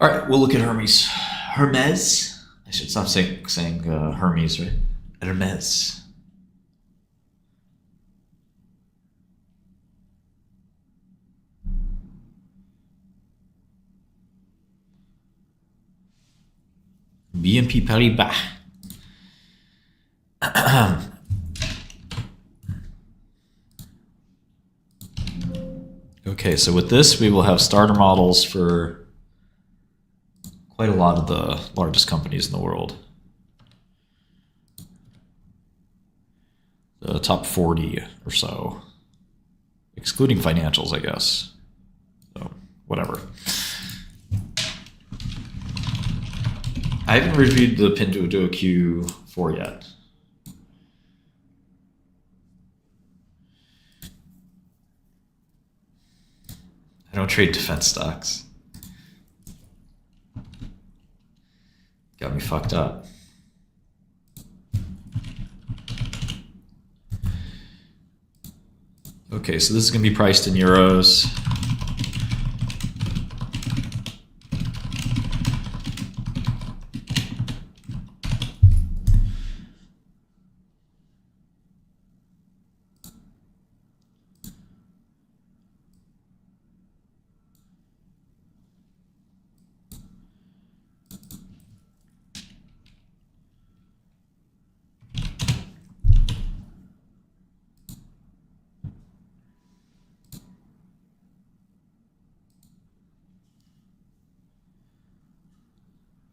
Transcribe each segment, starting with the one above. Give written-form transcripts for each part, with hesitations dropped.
All right, we'll look at Hermes. Hermes. I should stop saying Hermes, right? Hermes. BNP Paribas. Okay, so with this, we will have starter models for quite a lot of the largest companies in the world. The top 40 or so, excluding financials, I guess. So, whatever. I haven't reviewed the Pinduoduo Q4 yet. I don't trade defense stocks. Got me fucked up. Okay, so this is going to be priced in euros.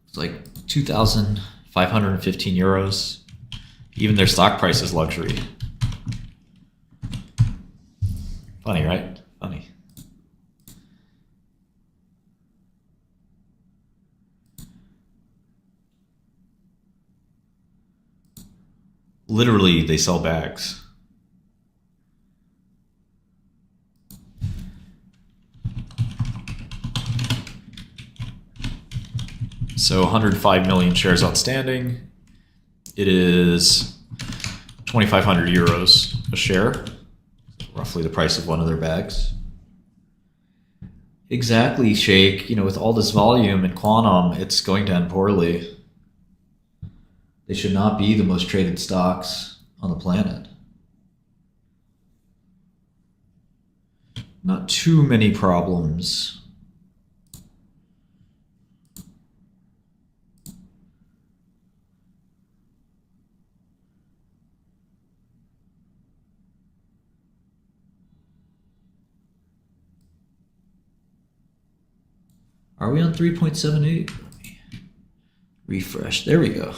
It's like 2,515 euros. Even their stock price is luxury. Funny, right? Funny. Literally, they sell bags. So 105 million shares outstanding. It is 2,500 euros a share, roughly the price of one of their bags. Exactly, Shake. You know, with all this volume and quantum, it's going to end poorly. They should not be the most traded stocks on the planet. Not too many problems. Are we on 3.78? Refresh. There we go.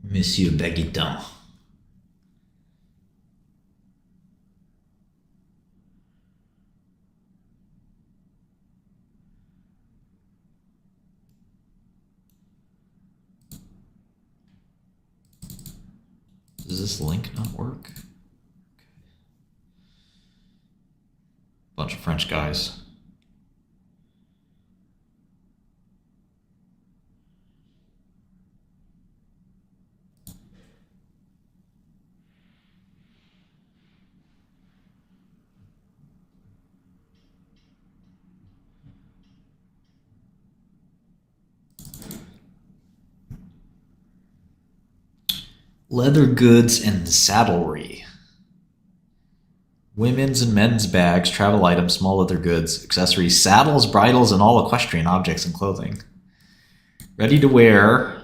Monsieur Baguetin. Does this link not work? Okay. Bunch of French guys. Leather goods and saddlery. Women's and men's bags, travel items, small leather goods, accessories, saddles, bridles, and all equestrian objects and clothing. Ready to wear.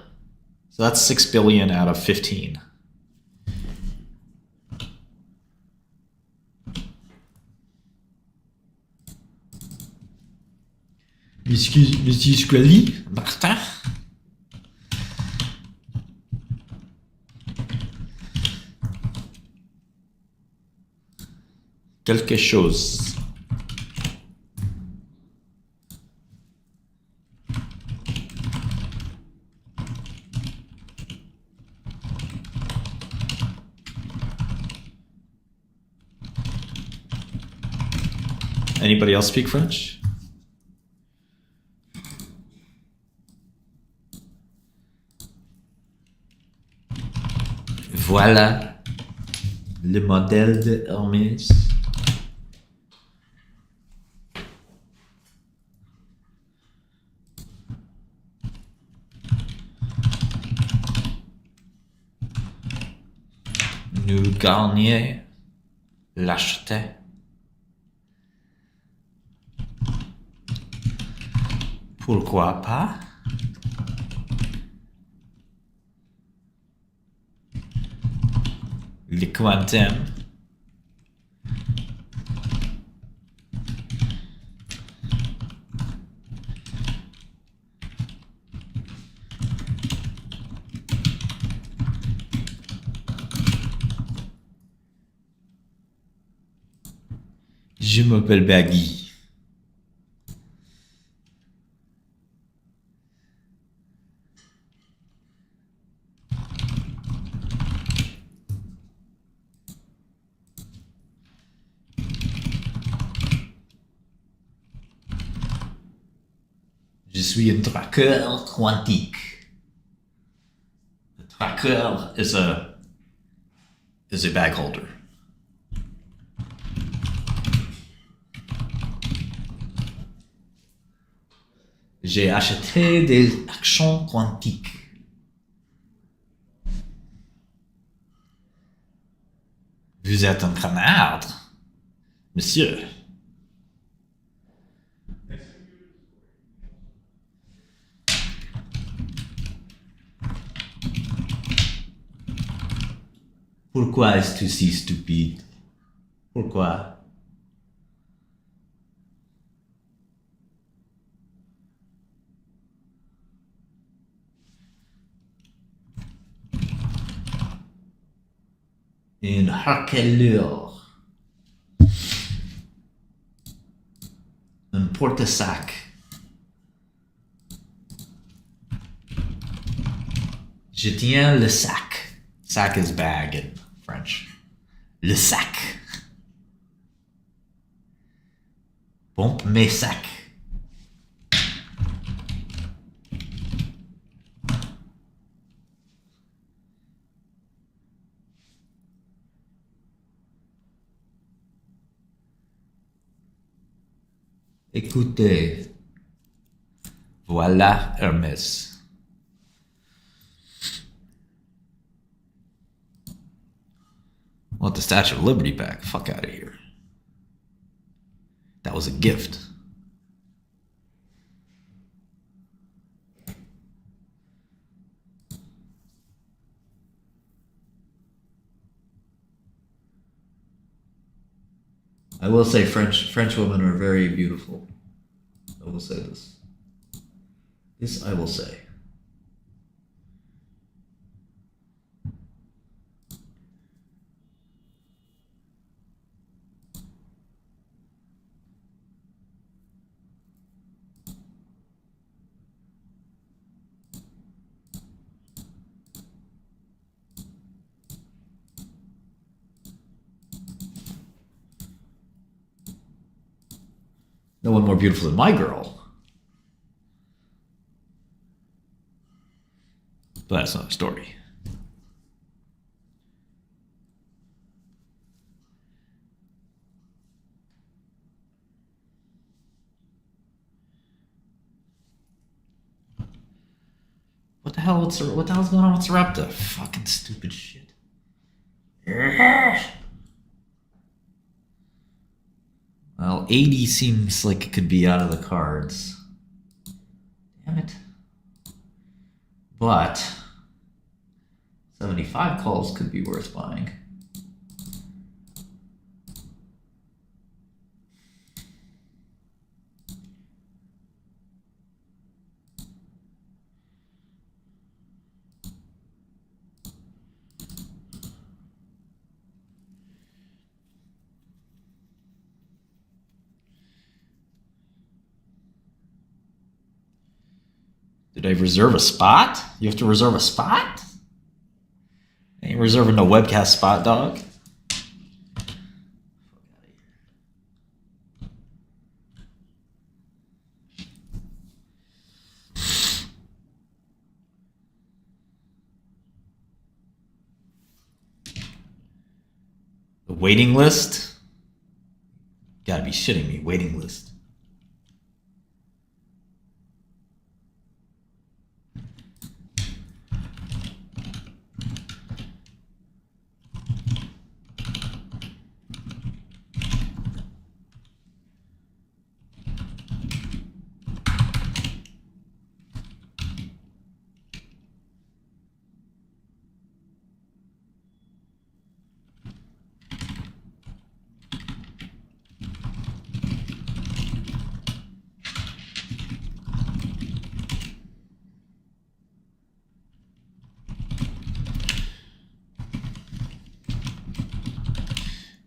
So that's 6 billion out of 15. Monsieur Shkreli? Martin? Quelque chose. Anybody else speak French? Voilà le modèle de Hermes. Nous Garnier l'achetait. Pourquoi pas? Le Quantum. Je m'appelle Baggy. Je suis un traqueur quantique. A traqueur is a bag holder. J'ai acheté des actions quantiques. Vous êtes un canard, monsieur. Pourquoi es-tu si stupide? Pourquoi? Une harkelure. Un porte-sac. Je tiens le sac. Sac is bag in French. Le sac. Pompe mes sacs. Écoutez, voilà Hermes. Want the Statue of Liberty back? Fuck out of here. That was a gift. I will say French women are very beautiful. I will say this. This I will say. No one more beautiful than my girl. But that's another story. What the hell's going on with Sarepta? Fucking stupid shit. Well, 80 seems like it could be out of the cards. Damn it. But 75 calls could be worth buying. Did I reserve a spot? You have to reserve a spot? Ain't reserving no webcast spot, dog. waiting list? Gotta be shitting me, waiting list.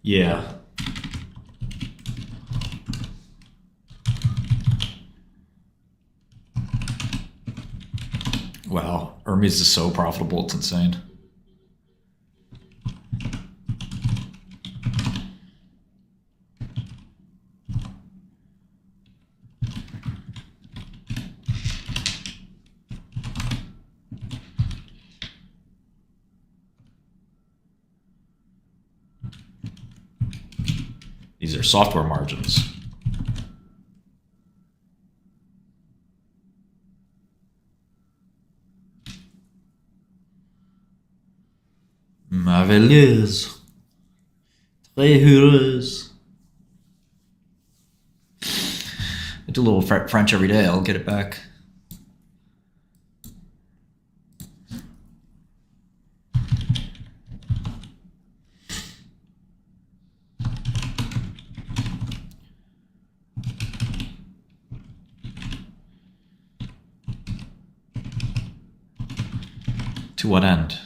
Yeah. Wow, Hermes is so profitable, it's insane. These are software margins. Merveilleuse. Très heureuse. I do a little French every day, I'll get it back. To what end?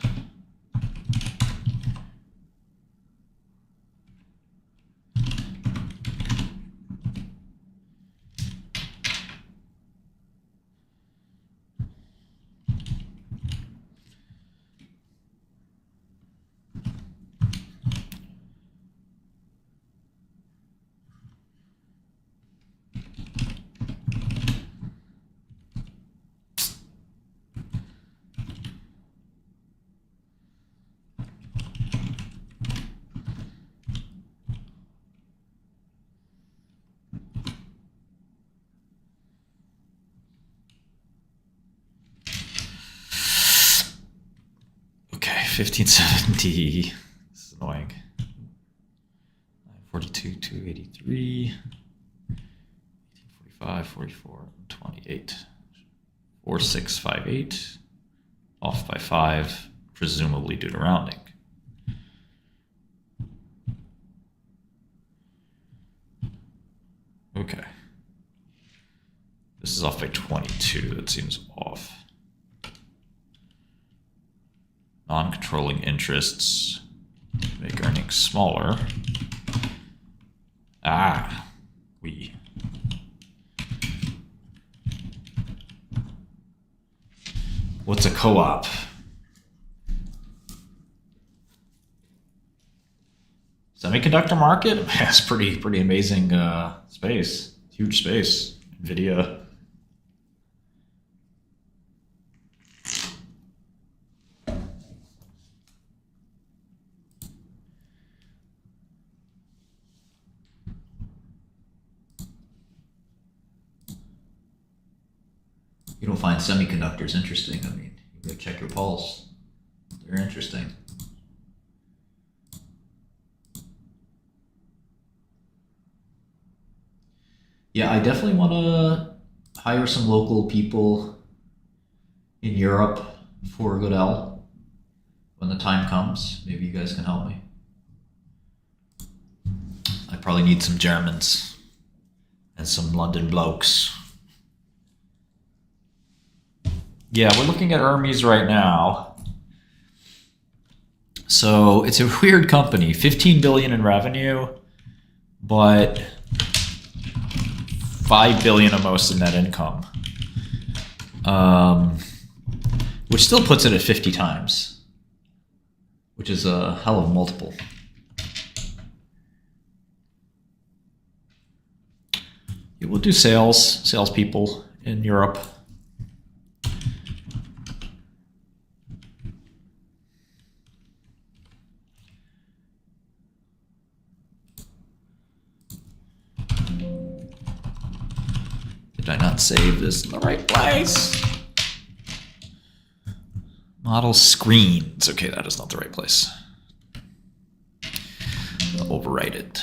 Okay, 1570. This is annoying. 42, 283. 1845, 44, 28. 4658. Off by 5, presumably due to rounding. Okay. This is off by 22. That seems off. Non-controlling interests make earnings smaller. What's a co-op? Semiconductor market? That's pretty amazing space. Huge space. NVIDIA. You don't find semiconductors interesting. I mean, you gotta check your pulse. They're interesting. Yeah, I definitely want to hire some local people in Europe for Goodell when the time comes. Maybe you guys can help me. I probably need some Germans and some London blokes. Yeah, we're looking at Hermes right now. So it's a weird company, 15 billion in revenue, but 5 billion almost in net income, which still puts it at 50 times, which is a hell of a multiple. Yeah, we'll do salespeople in Europe. I not save this in the right place? Model screens. Okay, that is not the right place. I'll overwrite it.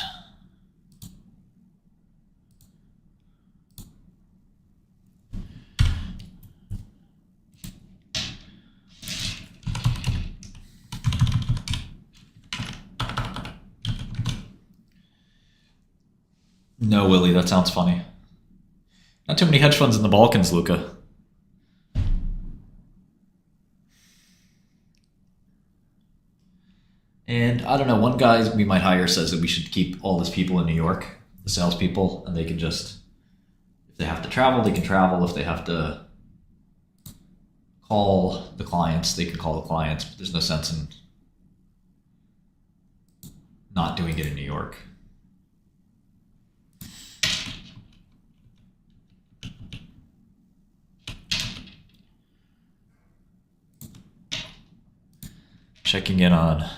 No, Willie, that sounds funny. Not too many hedge funds in the Balkans, Luca. And I don't know, one guy we might hire says that we should keep all his people in New York, the salespeople, and they can just, if they have to travel, they can travel. If they have to call the clients, they can call the clients. But there's no sense in not doing it in New York. Checking in on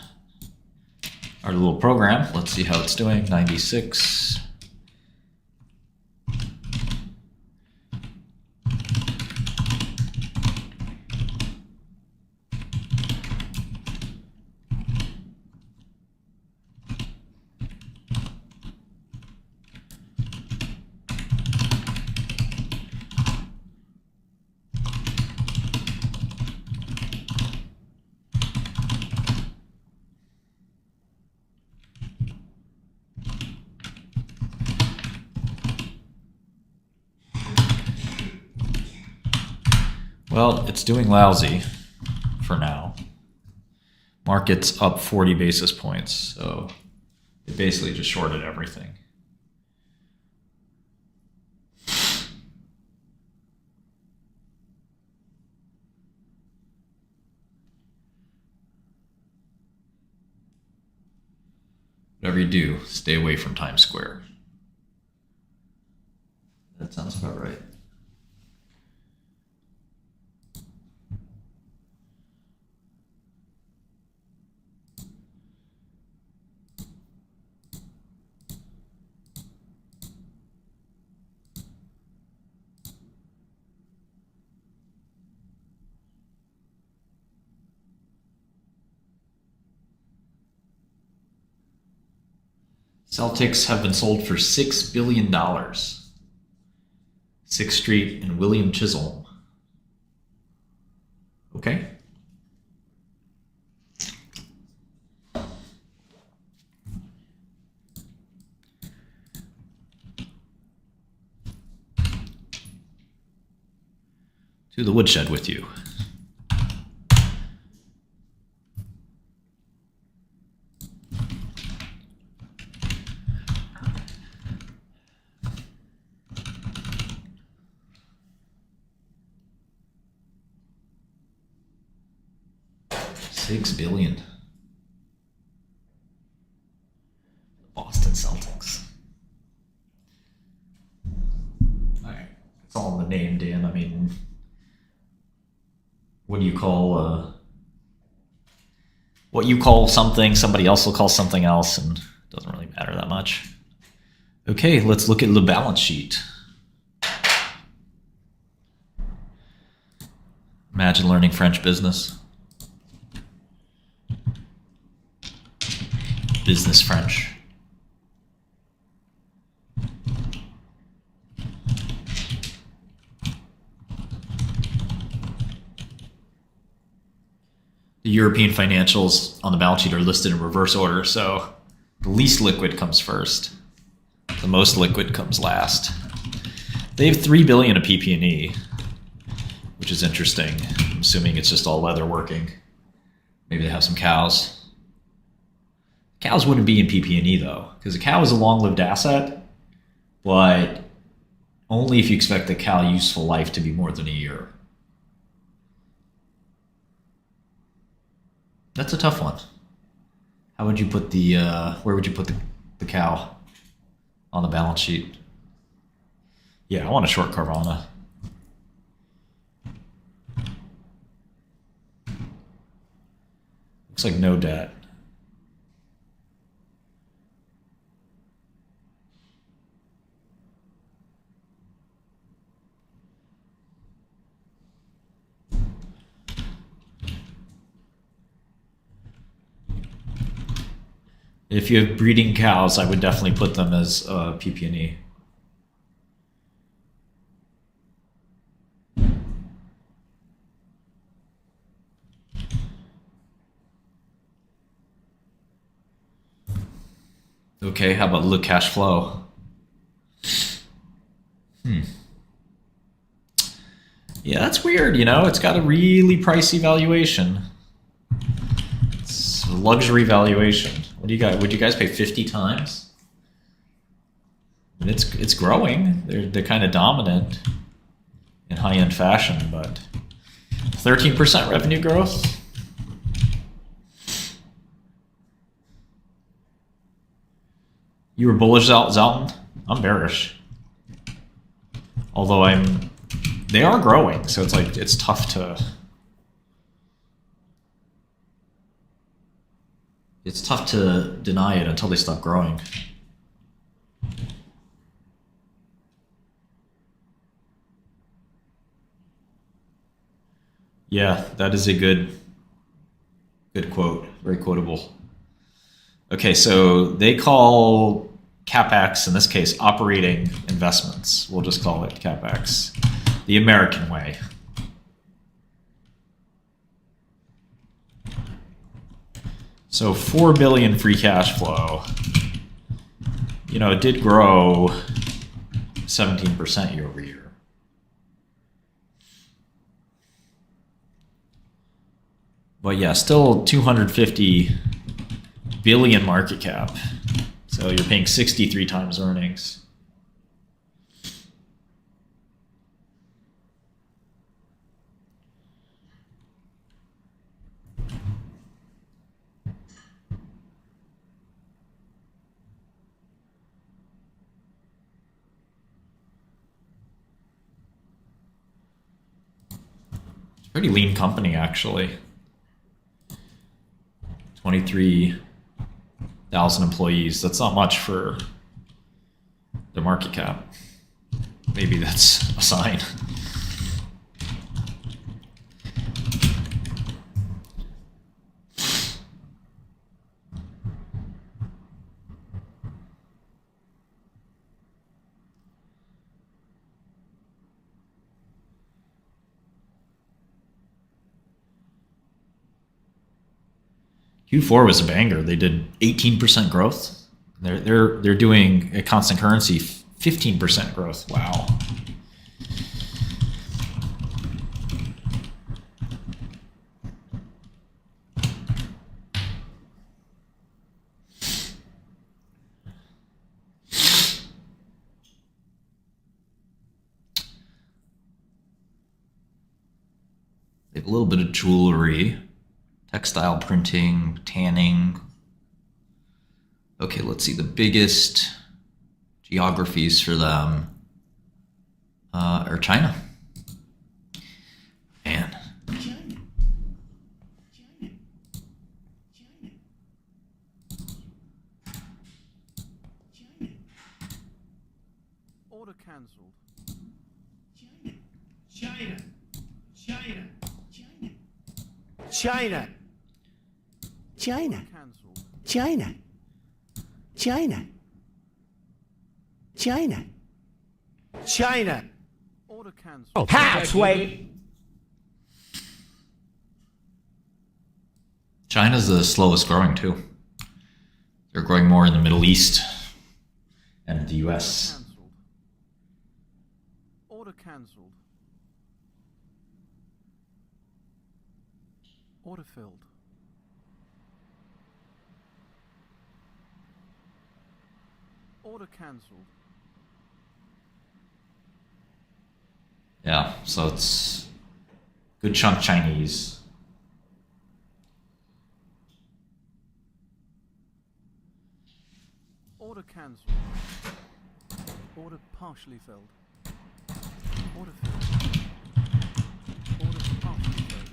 our little program. Let's see how it's doing. 96. Well, it's doing lousy for now. Market's up 40 basis points, so it basically just shorted everything. Whatever you do, stay away from Times Square. That sounds about right. Celtics have been sold for $6 billion. 6th Street and William Chisholm. Okay. To the woodshed with you. $6 billion. Boston Celtics. All right, it's all in the name, Dan. I mean, what do you call something? Somebody else will call something else, and it doesn't really matter that much. Okay, let's look at the balance sheet. Imagine learning French business. Business French. The European financials on the balance sheet are listed in reverse order, so the least liquid comes first. The most liquid comes last. They have $3 billion of PP&E, which is interesting. I'm assuming it's just all leather working. Maybe they have some cows. Cows wouldn't be in PP&E though, because a cow is a long-lived asset, but only if you expect the cow useful life to be more than a year. That's a tough one. How would you put the, where would you put the cow on the balance sheet? Yeah, I want a short Carvana. Looks like no debt. If you have breeding cows, I would definitely put them as PP&E. Okay, how about look cash flow? Yeah, that's weird, you know? It's got a really pricey valuation. It's a luxury valuation. What do you guys? Would you guys pay 50 times? And it's growing. They're kind of dominant in high-end fashion, but 13% revenue growth. You were bullish, Zalton? I'm bearish. Although they are growing, so it's like it's tough to deny it until they stop growing. Yeah, that is a good quote, very quotable. Okay, so they call CapEx, in this case, operating investments. We'll just call it CapEx, the American way. So $4 billion free cash flow. You know, it did grow 17% year over year. But yeah, still 250 billion market cap. So you're paying 63 times earnings. It's a pretty lean company, actually. 23,000 employees. That's not much for their market cap. Maybe that's a sign. Q4 was a banger. They did 18% growth. They're doing a constant currency 15% growth. Wow. They have a little bit of jewelry. Textile printing, tanning. Okay, let's see. The biggest geographies for them are China. Man. Order cancelled. China. China. China. China. China. China. Order cancelled. Oh, halfway. China's the slowest growing too. They're growing more in the Middle East and the US. Order cancelled. Order filled. Order cancelled. Yeah, so it's good chunk Chinese. Order cancelled. Order partially filled. Order filled. Order partially filled.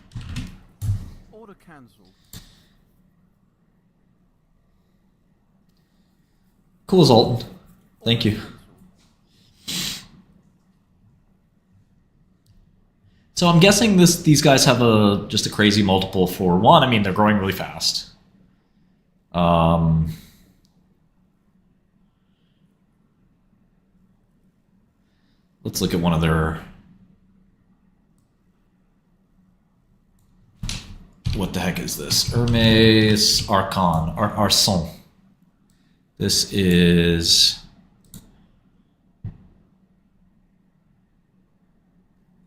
Order cancelled. Cool, Zoltan. Thank you. So I'm guessing these guys have just a crazy multiple for one. I mean, they're growing really fast. Let's look at one of their... What the heck is this? Hermes Arson. This is...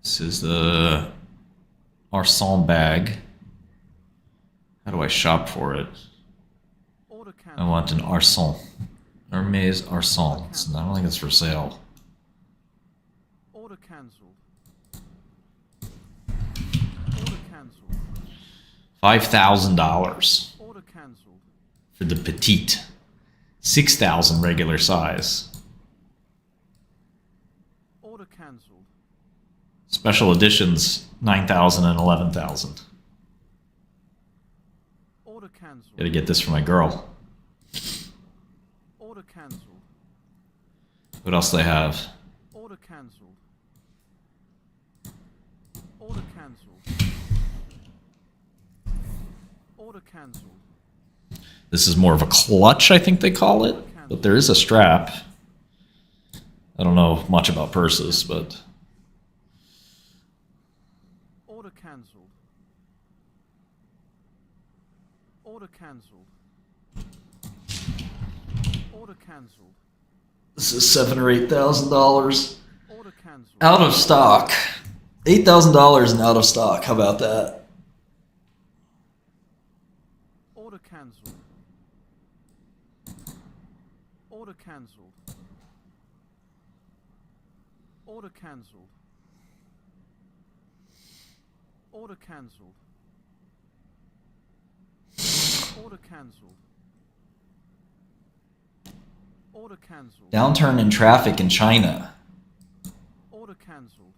This is the Arson bag. How do I shop for it? Order I cancelled. want an Arson. Hermes Arson. So I don't think it's for sale. Order cancelled. Order cancelled. $5,000 Order cancelled. for the petite. 6,000 regular size. Order cancelled. Special editions 9,000 and 11,000. Order cancelled. Gotta get this for my girl. Order cancelled. What else do they have? Order cancelled. Order cancelled. Order cancelled. This is more of a clutch, I think they call it. But there is a strap. I don't know much about purses, but... Order cancelled. Order cancelled. Order cancelled. This is $7,000 or $8,000 Order cancelled. out of stock. $8,000 and out of stock. How about that? Order cancelled. Order cancelled. Order cancelled. Order cancelled. Order cancelled. Order cancelled. Downturn in traffic in China. Order cancelled.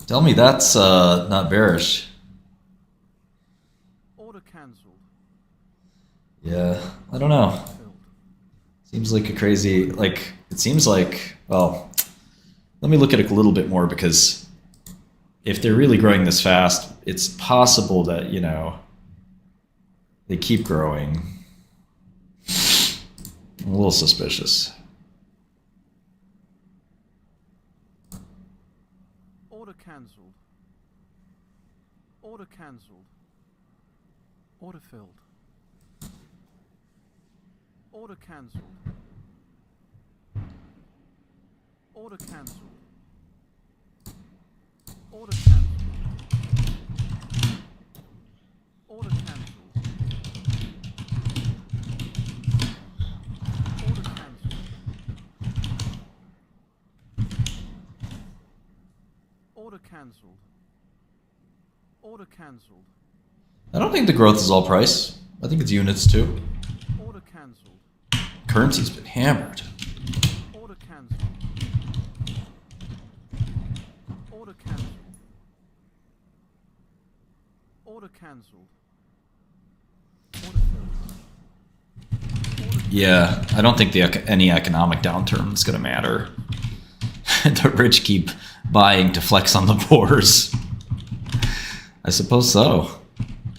Tell me that's not bearish. Order cancelled. Yeah, I don't know. Filled. Seems like a crazy, like, it seems like, well, let me look at it a little bit more, because if they're really growing this fast, it's possible that, you know, they keep growing. I'm a little suspicious. Order cancelled. Order cancelled. Order filled. Order cancelled. Order cancelled. Order cancelled. Order cancelled. Order cancelled. Order cancelled. Order cancelled. I don't think the growth is all price. I think it's units too. Order cancelled. Currency's been hammered. Order cancelled. Order cancelled. Order cancelled. Order filled. Order Yeah, I don't think any economic downturn is going to matter. The rich keep buying to flex on the poors. I suppose so.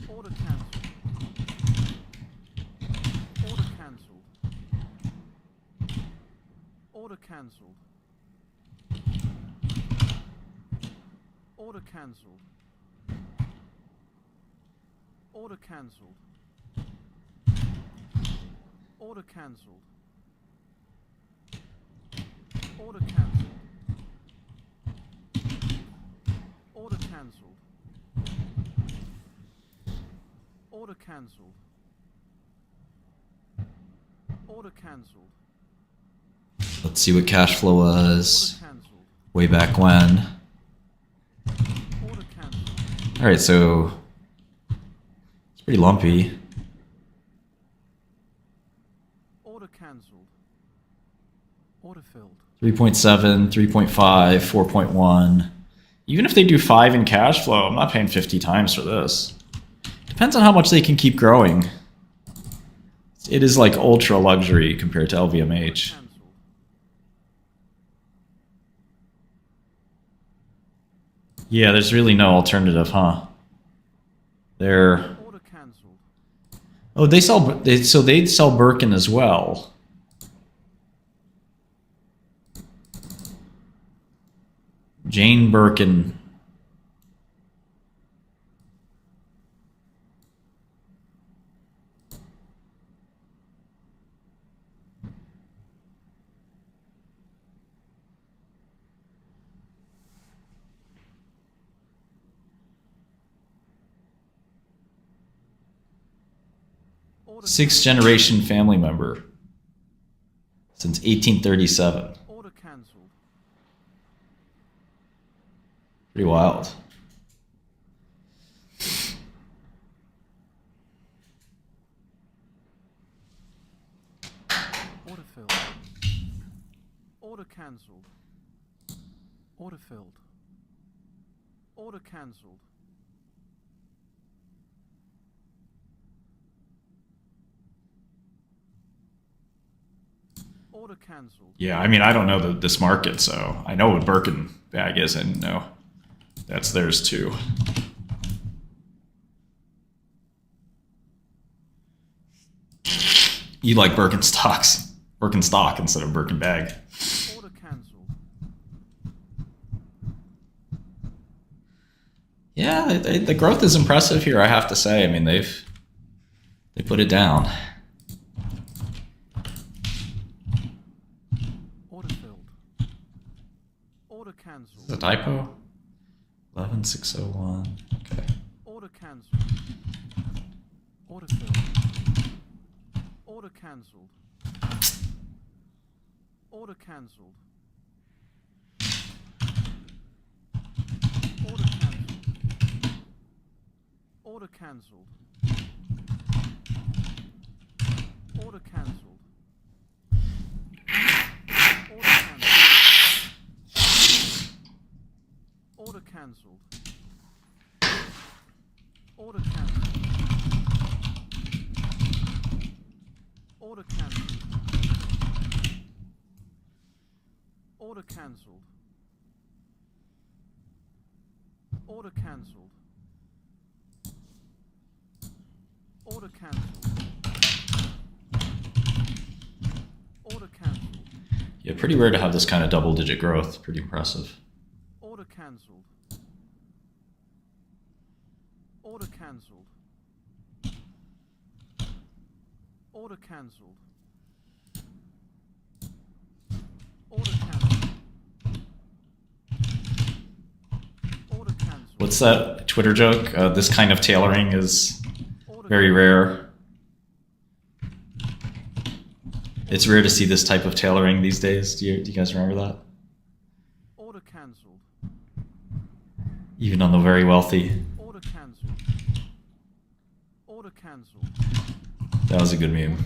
Order cancelled. Order cancelled. Order cancelled. Order cancelled. Order cancelled. Order cancelled. Order cancelled. Order cancelled. Order cancelled. Order cancelled. Let's see what cash flow was Order cancelled. way back when. Order cancelled. All right, so it's pretty lumpy. Order cancelled. Order filled. 3.7, 3.5, 4.1. Even if they do 5 in cash flow, I'm not paying 50 times for this. Depends on how much they can keep growing. It is like ultra luxury compared to LVMH. Cancelled. Yeah, there's really no alternative, huh? They're... Order cancelled. Oh, they sell... So they sell Birkin as well. Jane Birkin. Order, Sixth generation family member since 1837. order cancelled. Pretty wild. Order filled. Order cancelled. Order filled. Order cancelled. Order cancelled. Yeah, I mean, I don't know this market, so I know what Birkin bag is, and no, that's theirs too. You like Birkenstocks, Birkenstock instead of Birkin bag. Order cancelled. Yeah, the growth is impressive here, I have to say. I mean, they put it down. Order filled. Order Is cancelled. this a typo? 11601. Okay. Order cancelled. Order filled. Order cancelled. Order cancelled. Order cancelled. Order cancelled. Order cancelled. Order cancelled. Order cancelled. Order cancelled. Order cancelled. Order cancelled. Order cancelled. Order cancelled. Yeah, pretty rare to have this kind of double-digit growth. Pretty impressive. Order cancelled. Order cancelled. Order cancelled. Order cancelled. Order cancelled. What's that Twitter joke? This kind of tailoring is Order very rare. It's rare to see this type of tailoring these days. Do you guys remember that? Order cancelled. Even on the very wealthy. Order cancelled. Order cancelled. That was a good meme.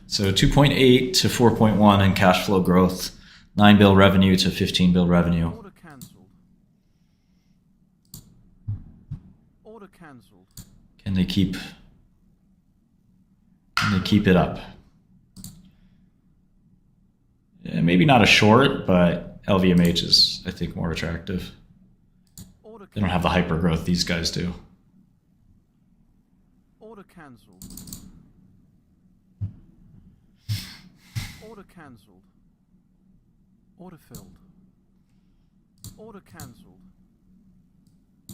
So 2.8 to 4.1 in cash flow growth. 9 bill revenue to 15 bill revenue. Order cancelled. Order cancelled. Can they keep it up? Yeah, maybe not a short, but LVMH is, I think, more attractive. Order They don't have the hyper growth these guys do. Order cancelled. Order cancelled. Order filled. Order cancelled.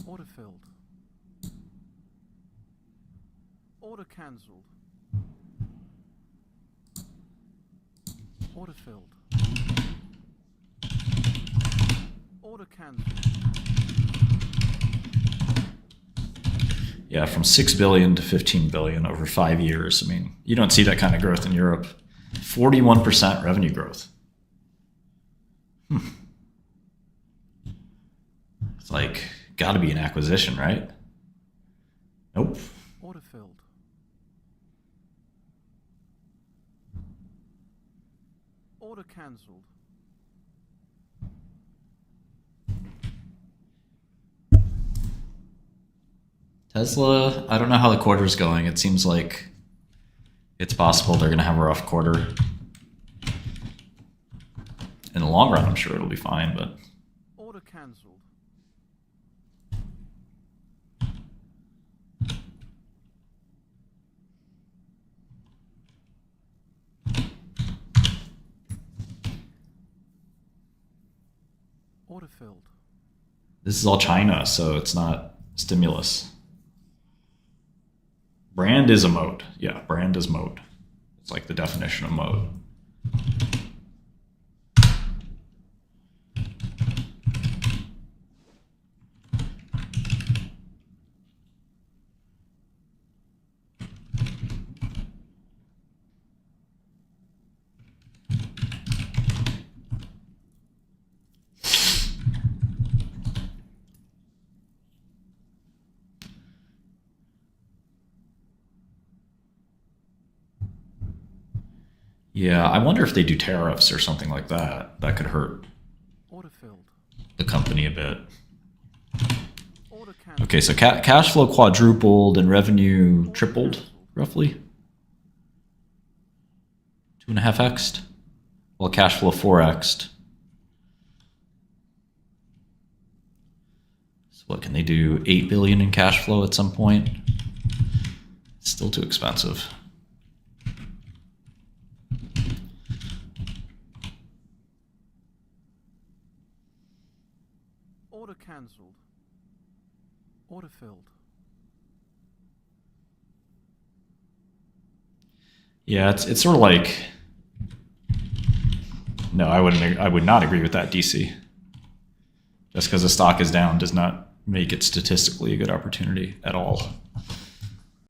Order filled. Order cancelled. Order filled. Order cancelled. Yeah, from 6 billion to 15 billion over 5 years. I mean, you don't see that kind of growth in Europe. 41% revenue growth. It's like, gotta be an acquisition, right? Nope. Order filled. Order cancelled. Tesla, I don't know how the quarter's going. It seems like it's possible they're going to have a rough quarter. In the long run, I'm sure it'll be fine, but Order cancelled. Order filled. This is all China, so it's not stimulus. Brand is a mode. Yeah, brand is mode. It's like the definition of mode. Yeah, I wonder if they do tariffs or something like that. That could hurt Order filled. the company a bit. Order cancelled. Okay, so cash flow quadrupled and revenue tripled, roughly. 2.5x'd, while cash flow 4x'd. So what, can they do 8 billion in cash flow at some point? It's still too expensive. Order cancelled. Order filled. Yeah, it's sort of like, no, I would not agree with that, DC. Just because the stock is down does not make it statistically a good opportunity at all.